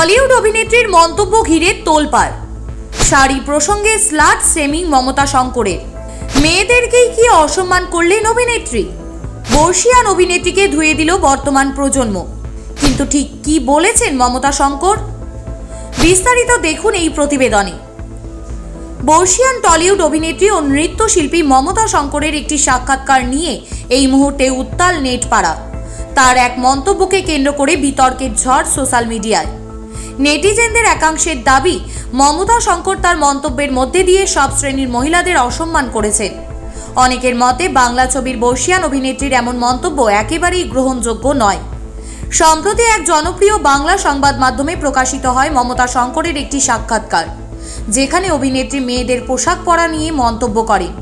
Tollywood অভিনেত্রীর মন্তব্য ঘিরে তোলপাড়। শাড়ি প্রসঙ্গে স্লাট শেমিং মমতা শঙ্করের। মেয়েদেরকেই কি অসম্মান করলেন অভিনেত্রী? বর্ষিয়ান অভিনেত্রীকে ধুয়ে দিল বর্তমান প্রজন্ম। কিন্তু ঠিক কি বলেছেন মমতা শঙ্কর? বিস্তারিত দেখুন এই প্রতিবেদনে। বর্ষিয়ান টলিউড অভিনেত্রী ও নৃত্যশিল্পী মমতা শঙ্করের একটি সাক্ষাৎকার নিয়ে এই মুহূর্তে উত্তাল নেট পাড়া। তার এক মন্তব্যকে কেন্দ্র করে বিতর্কের ঝড় সোশ্যাল মিডিয়ায়। নেটিজেনদের একাংশের দাবি, মমতা শঙ্কর তার মন্তব্যের মধ্যে দিয়ে সব শ্রেণীর মহিলাদের অসম্মান করেছেন। অনেকের মতে বাংলা ছবির বর্ষিয়ান অভিনেত্রীর এমন মন্তব্য একেবারেই গ্রহণযোগ্য নয়। সম্প্রতি এক জনপ্রিয় বাংলা সংবাদ মাধ্যমে প্রকাশিত হয় মমতা শঙ্করের একটি সাক্ষাৎকার, যেখানে অভিনেত্রী মেয়েদের পোশাক পরা নিয়ে মন্তব্য করেন।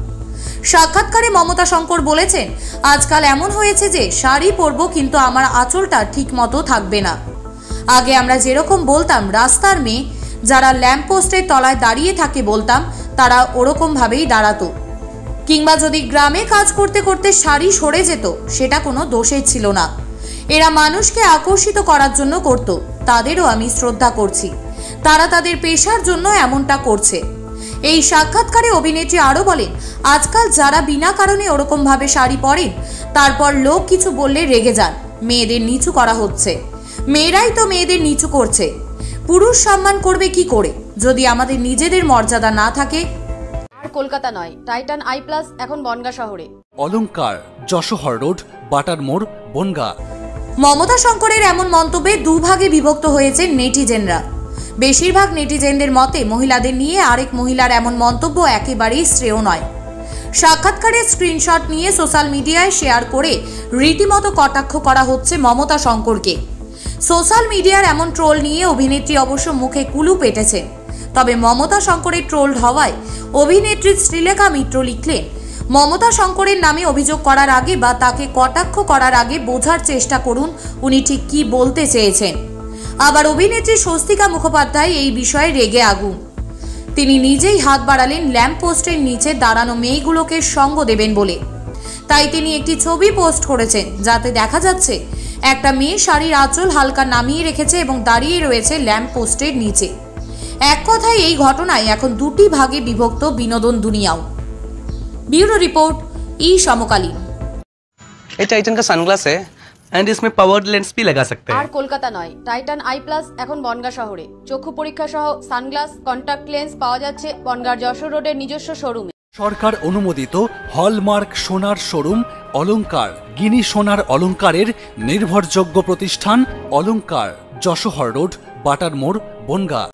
সাক্ষাৎকারে মমতা শঙ্কর বলেছেন, আজকাল এমন হয়েছে যে শাড়ি পরব কিন্তু আমার আঁচলটা ঠিক মতো থাকবে না। আগে আমরা যেরকম বলতাম রাস্তার মেয়ে, যারা ল্যাম্পপোস্টের তলায় দাঁড়িয়ে থাকে বলতাম, তারা ওরকম ভাবেই দাঁড়াতো। কিংবা যদি গ্রামে কাজ করতে করতে শাড়ি সরে যেত, সেটা কোনো দোষের ছিল না। এরা মানুষকে আকর্ষিত করার জন্য করত, তাদেরও আমি শ্রদ্ধা করছি। তারা তাদের পেশার জন্য এমনটা করছে। এই সাক্ষাৎকারে অভিনেত্রী আরও বলেন, আজকাল যারা বিনা কারণে ওরকম ভাবে শাড়ি পরেন, তারপর লোক কিছু বললে রেগে যান। মেয়েদের নিচু করা হচ্ছে, মেয়েরাই তো মেয়েদের নিচু করছে। পুরুষ সম্মান করবে কি করে যদি আমাদের নিজেদের মর্যাদা না থাকে? আর কলকাতা নয়, টাইটান আই প্লাস এখন বনগাঁ শহরে। অলংকার, যশোহর রোড, বাটার মোড়, বনগাঁ। মমতা শঙ্করের এমন মন্তব্যে দুভাগে বিভক্ত হয়েছে নেটিজেনরা। বেশিরভাগ নেটিজেনদের মতে মহিলাদের নিয়ে আরেক মহিলার এমন মন্তব্য একেবারেই শ্রেয় নয়। সাক্ষাৎকারের স্ক্রিনশট নিয়ে সোশ্যাল মিডিয়ায় শেয়ার করে রীতিমতো কটাক্ষ করা হচ্ছে মমতা শঙ্করকে। সোশ্যাল মিডিয়ার এমন ট্রোল নিয়ে অভিনেত্রী অবশ্য মুখে কুলু পেটেছেন। তবে মমতা শঙ্করের ট্রোলড হওয়ায় অভিনেত্রী শ্রীলেখা মিত্র লিখলেন, মমতা শঙ্করের নামে অভিযোগ করার আগে বা তাকে কটাক্ষ করার আগে বোঝার চেষ্টা করুন উনি ঠিক কি বলতে চেয়েছেন। আবার অভিনেত্রী স্বস্তিকা মুখোপাধ্যায় এই বিষয়ে রেগে আগুন। তিনি নিজেই হাত বাড়ালেন ল্যাম্প পোস্টের নিচে দাঁড়ানো মেয়েগুলোকে সঙ্গ দেবেন বলে। তাই তিনি একটি ছবি পোস্ট করেছেন, যাতে দেখা যাচ্ছে একটা মেয়ে শাড়ির আঁচল হালকা নামিয়ে রেখেছে এবং দাঁড়িয়ে রয়েছে ল্যাম্প পোস্টের নিচে। এক কথায় এই ঘটনায় এখন দুটি ভাগে বিভক্ত বিনোদন দুনিয়াও। ब्यूरो रिपोर्ट, ई समकालीन। ये टाइटन का सनग्लास है एंड इसमें पावर लेंस भी लगा सकते हैं। আর কলকাতা নয়, টাইটান আই প্লাস এখন বনগাঁ শহরে। চক্ষু পরীক্ষা সহ সানগ্লাস, কন্টাক্ট লেন্স পাওয়া যাচ্ছে বনগাঁর যশোর রোডের নিজস্ব শোরুমে। সরকার অনুমোদিত হলমার্ক সোনার শোরুম অলংকার, গিনি সোনার অলংকারের নির্ভরযোগ্য প্রতিষ্ঠান অলংকার, যশোহর রোড, বাটার মোড়, বনগাঁ।